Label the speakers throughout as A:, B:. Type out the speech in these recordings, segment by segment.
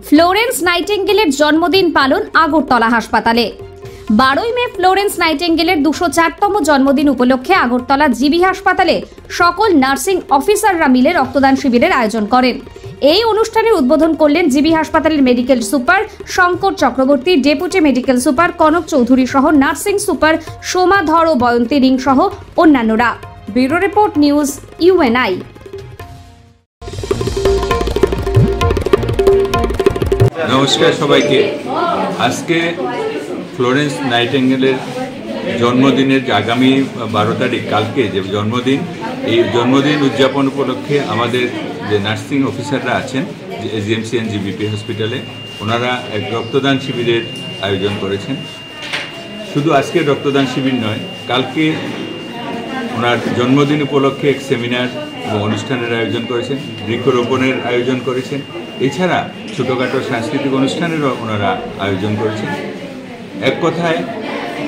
A: Florence নাইটিঙ্গেলের জন্মদিন পালন আগরতলা হাসপাতালে। 12ই মে ফ্লোরেন্স নাইটিঙ্গেলের 204তম জন্মদিন উপলক্ষে আগরতলা জিবি হাসপাতালে সকল নার্সিং অফিসাররা মিলে রক্তদান শিবিরের আয়োজন করেন। এই অনুষ্ঠানের উদ্বোধন করলেন জিবি হাসপাতালের medical super Shankar Chakraborty, deputy medical super Kanak Chowdhury সহ নার্সিং সুপার সোমা ধর ও বয়ন্তী রিং সহ অন্যান্যরা। Bureau report, news UNI.
B: নমস্কার সবাইকে। আজকে ফ্লোরেন্স নাইটিঙ্গেলের জন্মদিনের আগামী 12 তারিখ, কালকে যে জন্মদিন, এই জন্মদিন উদযাপন উপলক্ষে আমাদের যে নার্সিং অফিসাররা আছেন জিএমসি এন্ড জিবিপি হসপিটালে, ওনারা এক রক্তদান শিবিরের আয়োজন করেছেন। শুধু আজকের রক্তদান শিবির নয়, কালকে ওনার জন্মদিন উপলক্ষে এক সেমিনার এবং অনুষ্ঠানের আয়োজন করেছেন, বৃক্ষরোপণের আয়োজন করেছেন। এছাড়া ছোটোখাটো সাংস্কৃতিক অনুষ্ঠানেরও ওনারা আয়োজন করেছেন। এক কথায়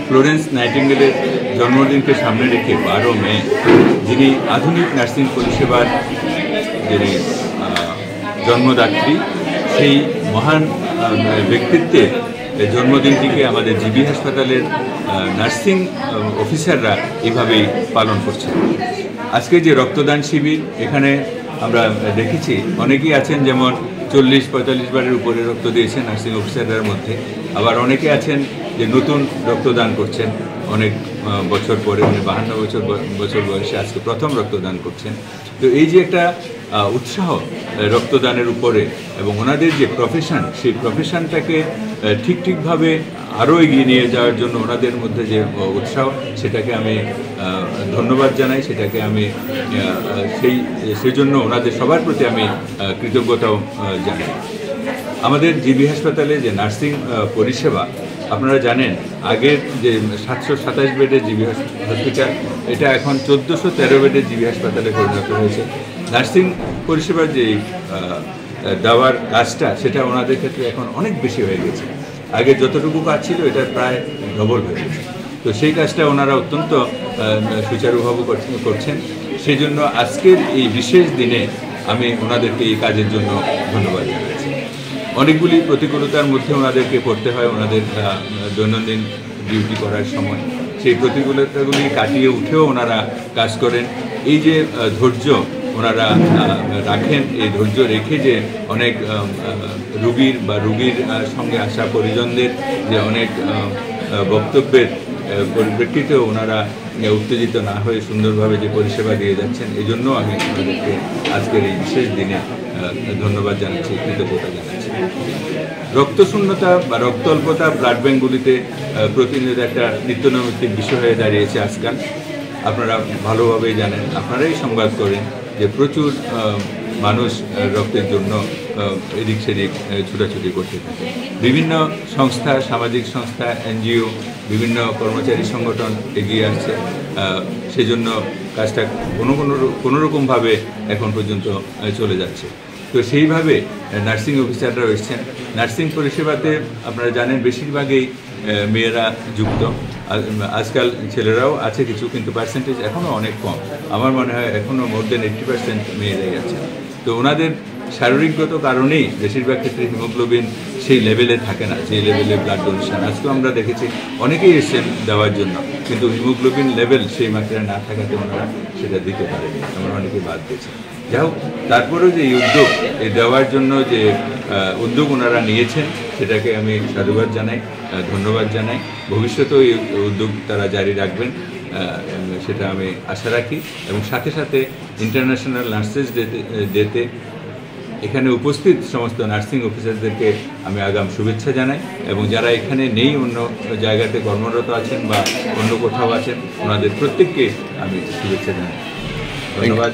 B: ফ্লোরেন্স নাইটিঙ্গেলের জন্মদিনকে সামনে রেখে 12 মে যিনি আধুনিক নার্সিং পরিষেবার যিনি জন্মদাত্রী, সেই মহান ব্যক্তিত্বের জন্মদিনটিকে আমাদের জিবি হাসপাতালের নার্সিং অফিসাররা এভাবেই পালন করছেন। আজকে যে রক্তদান শিবির, এখানে আমরা দেখেছি অনেকেই আছেন যেমন 40-45 বারের উপরে রক্ত দিয়েছেন নার্সিং অফিসারদের মধ্যে, আবার অনেকে আছেন যে নতুন রক্তদান করছেন অনেক বছর পরে, মানে 52 বছর বয়সে আজকে প্রথম রক্তদান করছেন। তো এই যে একটা উৎসাহ রক্তদানের উপরে এবং ওনাদের যে প্রফেশন, সেই প্রফেশনটাকে ঠিকভাবে আরও এগিয়ে নিয়ে যাওয়ার জন্য ওনাদের মধ্যে যে উৎসাহ, সেটাকে আমি ধন্যবাদ জানাই, সেটাকে আমি সেই জন্য ওনাদের সবার প্রতি আমি কৃতজ্ঞতাও জানাই। আমাদের জিবি হাসপাতালে যে নার্সিং পরিষেবা, আপনারা জানেন আগের যে 727 বেডের জিবি হসপিটাল, এটা এখন 1413 বেডের জিবি হাসপাতালে পরিণত হয়েছে। নার্সিং পরিষেবার যে দেওয়ার কাজটা, সেটা ওনাদের ক্ষেত্রে এখন অনেক বেশি হয়ে গেছে। আগে যতটুকু কাজ ছিল এটা প্রায় ডবল হয়ে গেছে। তো সেই কাজটা ওনারা অত্যন্ত সুচারুভাবে করছেন। সেই জন্য আজকের এই বিশেষ দিনে আমি ওনাদেরকে এই কাজের জন্য ধন্যবাদ জানাচ্ছি। অনেকগুলি প্রতিকূলতার মধ্যে ওনাদেরকে পড়তে হয় ওনাদের দৈনন্দিন ডিউটি করার সময়। সেই প্রতিকূলতাগুলি কাটিয়ে উঠেও ওনারা কাজ করেন। এই যে ধৈর্য ওনারা রাখেন, এই ধৈর্য রেখে যে অনেক রুগীর সঙ্গে আসা পরিজনদের যে অনেক বক্তব্যের পরিপ্রেক্ষিতেও ওনারা উত্তেজিত না হয়ে সুন্দরভাবে যে পরিষেবা দিয়ে যাচ্ছেন, এই জন্য আমি ওনাদেরকে আজকের এই বিশেষ দিনে ধন্যবাদ জানাচ্ছি, কৃতজ্ঞতা জানাচ্ছি। রক্তশূন্যতা বা রক্ত অল্পতা ব্লাড ব্যাঙ্কগুলিতে প্রতিনিয়ত একটা নিত্যনৈমিত্তিক বিষয় হয়ে দাঁড়িয়েছে আজকাল। আপনারা ভালোভাবেই জানেন, আপনারাই সংবাদ করেন যে প্রচুর মানুষ রক্তের জন্য এদিক সেদিক ছুটাছুটি করতে থাকে। বিভিন্ন সংস্থা, সামাজিক সংস্থা, এনজিও, বিভিন্ন কর্মচারী সংগঠন এগিয়ে আসছে। সেজন্য কাজটা কোনোরকমভাবে এখন পর্যন্ত চলে যাচ্ছে। তো সেইভাবে নার্সিং অফিসাররা এসছেন। নার্সিং পরিষেবাতে আপনারা জানেন বেশিরভাগই মেয়েরা যুক্ত। আজকাল ছেলেরাও আছে কিছু, কিন্তু পার্সেন্টেজ এখনও অনেক কম। আমার মনে হয় এখনও মোর দেন 80% মেয়েরাই আছে। তো ওনাদের শারীরিকগত কারণেই বেশিরভাগ ক্ষেত্রে হিমোগ্লোবিন সেই লেভেলে থাকে না, যে লেভেলে ব্লাড ডোনেশন। আজকেও আমরা দেখেছি অনেকেই এসছেন দেওয়ার জন্য, কিন্তু হিমোগ্লোবিন লেভেল সেই মাত্রায় না থাকাতে ওনারা সেটা দিতে পারেনি, আমরা অনেকে বাদ দিয়েছি। যাই হোক, তারপরেও যে উদ্যোগ, এই দেওয়ার জন্য যে উদ্যোগ ওনারা নিয়েছেন, সেটাকে আমি সাধুবাদ জানাই, ধন্যবাদ জানাই। ভবিষ্যতেও এই উদ্যোগ তারা জারি রাখবেন, সেটা আমি আশা রাখি। এবং সাথে সাথে ইন্টারন্যাশনাল নার্সেস ডেতে এখানে উপস্থিত সমস্ত নার্সিং অফিসারদেরকে আমি আগাম শুভেচ্ছা জানাই, এবং যারা এখানে নেই, অন্য জায়গাতে কর্মরত আছেন বা অন্য কোথাও আছেন, ওনাদের প্রত্যেককে আমি শুভেচ্ছা জানাই। ধন্যবাদ।